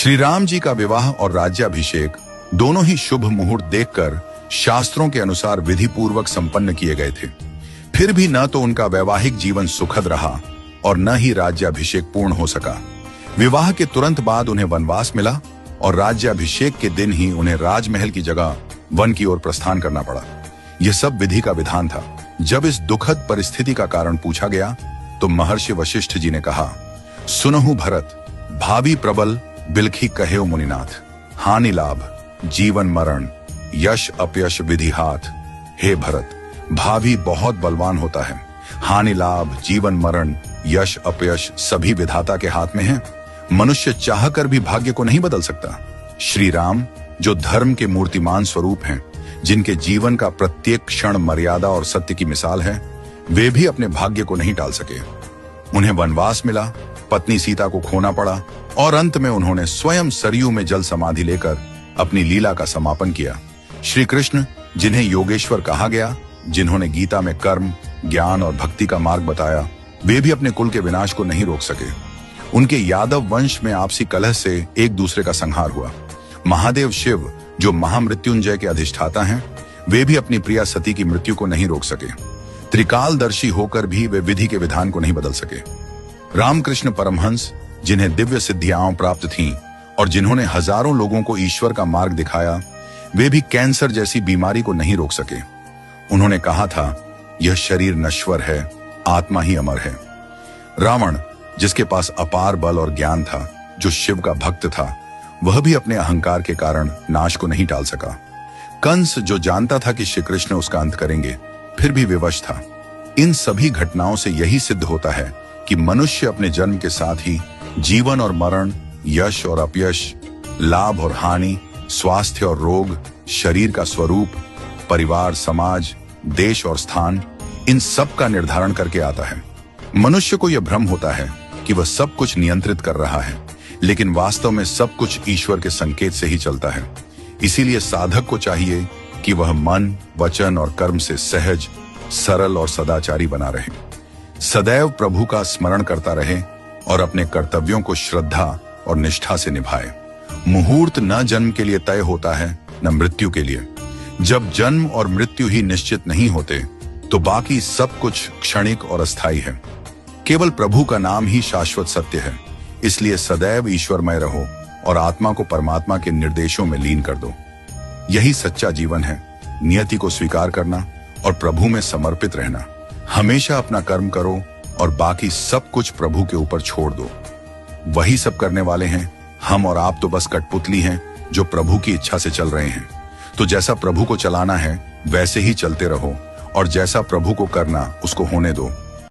श्री राम जी का विवाह और राज्याभिषेक दोनों ही शुभ मुहूर्त देखकर शास्त्रों के अनुसार विधि पूर्वक संपन्न किए गए थे। फिर भी न तो उनका वैवाहिक जीवन सुखद रहा और न ही राज्याभिषेक पूर्ण हो सका। विवाह के तुरंत बाद उन्हें वनवास मिला और राज्याभिषेक के दिन ही उन्हें राजमहल की जगह वन की ओर प्रस्थान करना पड़ा। यह सब विधि का विधान था। जब इस दुखद परिस्थिति का कारण पूछा गया तो महर्षि वशिष्ठ जी ने कहा, सुनहु भरत, भावी प्रबल बिलखी कहेउ मुनिनाथ, हानि लाभ जीवन मरण यश अपयश विधि हाथ। हे भरत, भावी बहुत बलवान होता है, हानि लाभ जीवन मरण यश अपयश सभी विधाता के हाथ में है। मनुष्य चाहकर भी भाग्य को नहीं बदल सकता। श्री राम जो धर्म के मूर्तिमान स्वरूप हैं, जिनके जीवन का प्रत्येक क्षण मर्यादा और सत्य की मिसाल है, वे भी अपने भाग्य को नहीं टाल सके। उन्हें वनवास मिला, पत्नी सीता को खोना पड़ा और अंत में उन्होंने स्वयं सरयू में जल समाधि लेकर अपनी लीला का समापन किया। श्री कृष्ण, जिन्हें योगेश्वर कहा गया, जिन्होंने गीता में कर्म, ज्ञान और भक्ति का मार्ग बताया, वे भी अपने कुल के विनाश को नहीं रोक सके। उनके यादव वंश में आपसी कलह से एक दूसरे का संहार हुआ। महादेव शिव, जो महामृत्युंजय के अधिष्ठाता हैं, वे भी अपनी प्रिया सती की मृत्यु को नहीं रोक सके। त्रिकालदर्शी होकर भी वे विधि के विधान को नहीं बदल सके। रामकृष्ण परमहंस, जिन्हें दिव्य सिद्धियां प्राप्त थीं और जिन्होंने हजारों लोगों को ईश्वर का मार्ग दिखाया, वे भी कैंसर जैसी बीमारी को नहीं रोक सके। उन्होंने कहा था, यह शरीर नश्वर है, आत्मा ही अमर है। रावण, जिसके पास अपार बल और ज्ञान था, जो शिव का भक्त था, वह भी अपने अहंकार के कारण नाश को नहीं टाल सका। कंस, जो जानता था कि श्री कृष्ण उसका अंत करेंगे, फिर भी विवश था। इन सभी घटनाओं से यही सिद्ध होता है कि मनुष्य अपने जन्म के साथ ही जीवन और मरण, यश और अपयश, लाभ और हानि, स्वास्थ्य और रोग, शरीर का स्वरूप, परिवार, समाज, देश और स्थान, इन सब का निर्धारण करके आता है। मनुष्य को यह भ्रम होता है कि वह सब कुछ नियंत्रित कर रहा है, लेकिन वास्तव में सब कुछ ईश्वर के संकेत से ही चलता है। इसीलिए साधक को चाहिए कि वह मन, वचन और कर्म से सहज, सरल और सदाचारी बना रहे, सदैव प्रभु का स्मरण करता रहे और अपने कर्तव्यों को श्रद्धा और निष्ठा से निभाए। मुहूर्त न जन्म के लिए तय होता है, न मृत्यु के लिए। जब जन्म और मृत्यु ही निश्चित नहीं होते, तो बाकी सब कुछ क्षणिक और अस्थायी है। केवल प्रभु का नाम ही शाश्वत सत्य है। इसलिए सदैव ईश्वरमय रहो और आत्मा को परमात्मा के निर्देशों में लीन कर दो। यही सच्चा जीवन है। नियति को स्वीकार करना और प्रभु में समर्पित रहना। हमेशा अपना कर्म करो और बाकी सब कुछ प्रभु के ऊपर छोड़ दो। वही सब करने वाले हैं। हम और आप तो बस कठपुतली हैं जो प्रभु की इच्छा से चल रहे हैं। तो जैसा प्रभु को चलाना है वैसे ही चलते रहो और जैसा प्रभु को करना उसको होने दो।